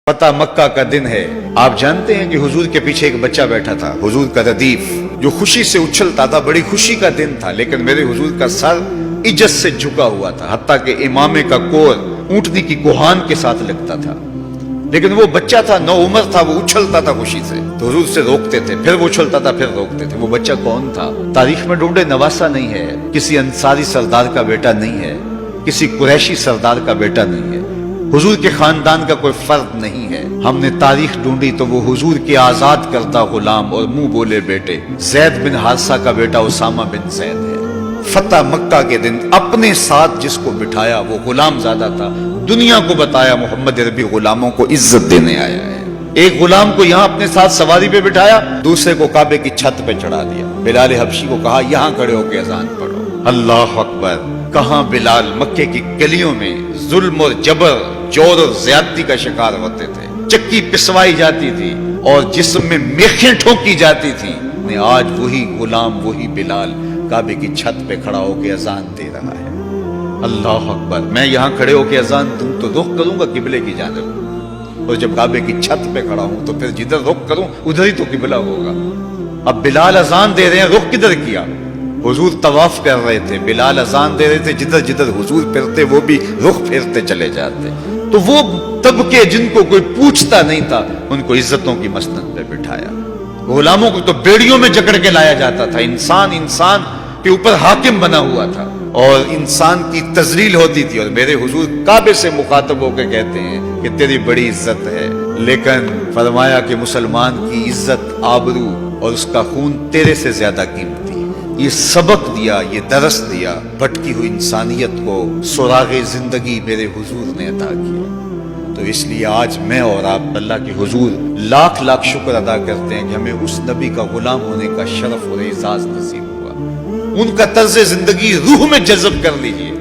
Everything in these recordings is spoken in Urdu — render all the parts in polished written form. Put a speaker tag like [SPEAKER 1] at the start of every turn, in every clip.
[SPEAKER 1] فتح مکہ کا دن ہے. آپ جانتے ہیں کہ حضور کے پیچھے ایک بچہ بیٹھا تھا, حضور کا ردیف, جو خوشی سے اچھلتا تھا. بڑی خوشی کا دن تھا, لیکن میرے حضور کا سر عجز سے جھکا ہوا تھا, حتیٰ کہ امامے کا کور اونٹنی کی کوہان کے ساتھ لگتا تھا. لیکن وہ بچہ تھا, نو عمر تھا, وہ اچھلتا تھا خوشی سے, تو حضور سے روکتے تھے, پھر وہ اچھلتا تھا, پھر روکتے تھے. وہ بچہ کون تھا؟ تاریخ میں ڈھونڈے, نواسا نہیں ہے, کسی انصاری سردار کا بیٹا نہیں ہے, کسی قریشی سردار کا بیٹا نہیں ہے, حضور کے خاندان کا کوئی فرد نہیں ہے. ہم نے تاریخ ڈھونڈی تو وہ حضور کے آزاد کردہ غلام اور منہ بولے بیٹے زید بن حارثہ کا بیٹا اسامہ بن زید ہے. فتح مکہ کے دن اپنے ساتھ جس کو بٹھایا وہ غلام زادہ تھا. دنیا کو بتایا محمد عربی غلاموں کو عزت دینے آیا ہے. ایک غلام کو یہاں اپنے ساتھ سواری پہ بٹھایا, دوسرے کو کعبے کی چھت پہ چڑھا دیا. بلال حبشی کو کہا یہاں کھڑے ہو کے اذان پڑھو. اللہ اکبر. کہاں بلال مکے کی گلیوں میں ظلم اور جبر, جور اور زیادتی کا شکار ہوتے تھے. چکی پسوائی جاتی تھی اور جسم میں میخیں ٹھونکی جاتی تھی. آج وہی غلام, وہی بلال کعبے کی چھت پہ کھڑا ہو کے اذان دے رہا ہے. اللہ اکبر. میں یہاں کھڑے ہو کے اذان دوں تو رخ کروں گا قبلے کی جانب, اور جب کعبے کی چھت پہ کھڑا ہوں تو پھر جدھر رخ کروں ادھر ہی تو قبلہ ہوگا. اب بلال اذان دے رہے ہیں, رخ کدھر کیا؟ حضور طواف کر رہے تھے, بلال اذان دے رہے تھے, جدھر جدھر حضور پھرتے وہ بھی رخ پھیرتے چلے جاتے. تو وہ طبقے جن کو کوئی پوچھتا نہیں تھا ان کو عزتوں کی مسند پہ بٹھایا. غلاموں کو تو بیڑیوں میں جکڑ کے لایا جاتا تھا. انسان کے اوپر حاکم بنا ہوا تھا اور انسان کی تذلیل ہوتی تھی. اور میرے حضور کعبے سے مخاطب ہو کے کہتے ہیں کہ تیری بڑی عزت ہے, لیکن فرمایا کہ مسلمان کی عزت, آبرو اور اس کا خون تیرے سے زیادہ قیمتی. یہ سبق دیا, یہ درس دیا بھٹکی ہوئی انسانیت کو, سراغ زندگی میرے حضور نے عطا کیا. تو اس لیے آج میں اور آپ اللہ کے حضور لاکھ لاکھ شکر ادا کرتے ہیں کہ ہمیں اس نبی کا غلام ہونے کا شرف اور اعزاز نصیب ہوا. ان کا طرز زندگی روح میں جذب کر لیجئے,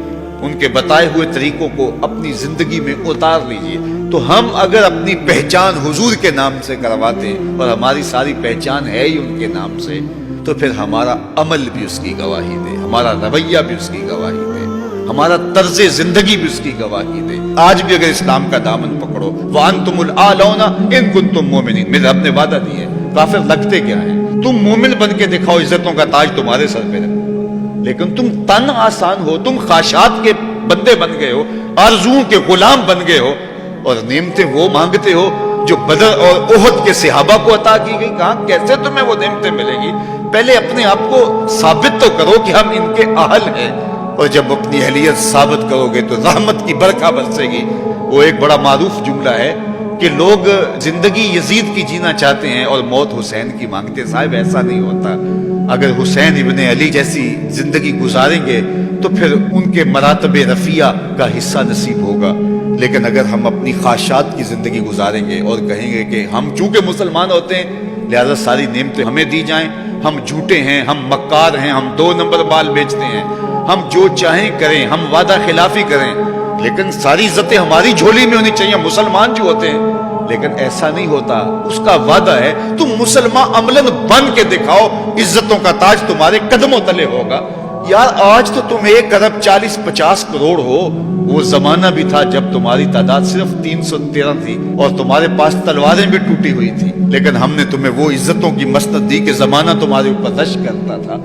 [SPEAKER 1] ان کے بتائے ہوئے طریقوں کو اپنی زندگی میں اتار لیجئے. تو ہم اگر اپنی پہچان حضور کے نام سے کرواتے ہیں اور ہماری ساری پہچان ہے ہی ان کے نام سے, تو پھر ہمارا عمل بھی اس کی گواہی دے, ہمارا رویہ بھی اس کی گواہی دے, ہمارا طرز زندگی بھی اس کی گواہی دے. آج بھی اگر اسلام کا دامن پکڑو, وَأَنْتُمُ الْأَعْلَوْنَ إِن كُنْتُم مُؤْمِنِينَ, میرے رب نے وعدہ دی ہے. کافر لگتے کیا ہیں؟ تم مومن بن کے دکھاؤ, عزتوں کا تاج تمہارے سر پہ رہے. لیکن تم تن آسان ہو, تم خواہشات کے بندے بن گئے ہو, آرزوؤں کے غلام بن گئے ہو, اور نعمتیں وہ مانگتے ہو جو بدر اور احد کے صحابہ کو عطا کی گئی. کہاں کیسے تمہیں وہ نعمتیں ملیں گی؟ پہلے اپنے آپ کو ثابت تو کرو کہ ہم ان کے اہل ہیں, اور جب اپنی اہلیت ثابت کرو گے تو رحمت کی برکھا برسے گی. وہ ایک بڑا معروف جملہ ہے کہ لوگ زندگی یزید کی جینا چاہتے ہیں اور موت حسین کی مانگتے. صاحب ایسا نہیں ہوتا. اگر حسین ابن علی جیسی زندگی گزاریں گے تو پھر ان کے مراتب رفیع کا حصہ نصیب ہوگا. لیکن اگر ہم اپنی خواہشات کی زندگی گزاریں گے اور کہیں گے کہ ہم چونکہ مسلمان ہوتے ہیں لہذا ساری نعمتیں ہمیں دی جائیں, ہم جھوٹے ہیں, ہم مکار ہیں, ہم 2 نمبر مال بیچتے ہیں, ہم جو چاہیں کریں, ہم وعدہ خلافی کریں, لیکن ساری عزتیں ہماری جھولی میں ہونی چاہیے, مسلمان جو ہوتے ہیں. لیکن ایسا نہیں ہوتا. اس کا وعدہ ہے تم مسلمان عملاً بن کے دکھاؤ, عزتوں کا تاج تمہارے قدموں تلے ہوگا. یار آج تو تم 1 ارب 40-50 کروڑ ہو, وہ زمانہ بھی تھا جب تمہاری تعداد صرف 313 تھی اور تمہارے پاس تلواریں بھی ٹوٹی ہوئی تھی, لیکن ہم نے تمہیں وہ عزتوں کی مسند دی کہ زمانہ تمہارے اوپر رش کرتا تھا.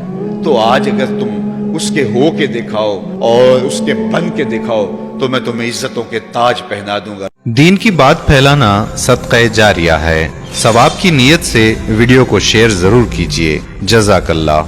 [SPEAKER 1] تو آج اگر تم اس کے ہو کے دکھاؤ اور اس کے بن کے دکھاؤ تو میں تمہیں عزتوں کے تاج پہنا دوں گا.
[SPEAKER 2] دین کی بات پھیلانا صدقہ جاریہ ہے. ثواب کی نیت سے ویڈیو کو شیئر ضرور کیجیے. جزاک اللہ.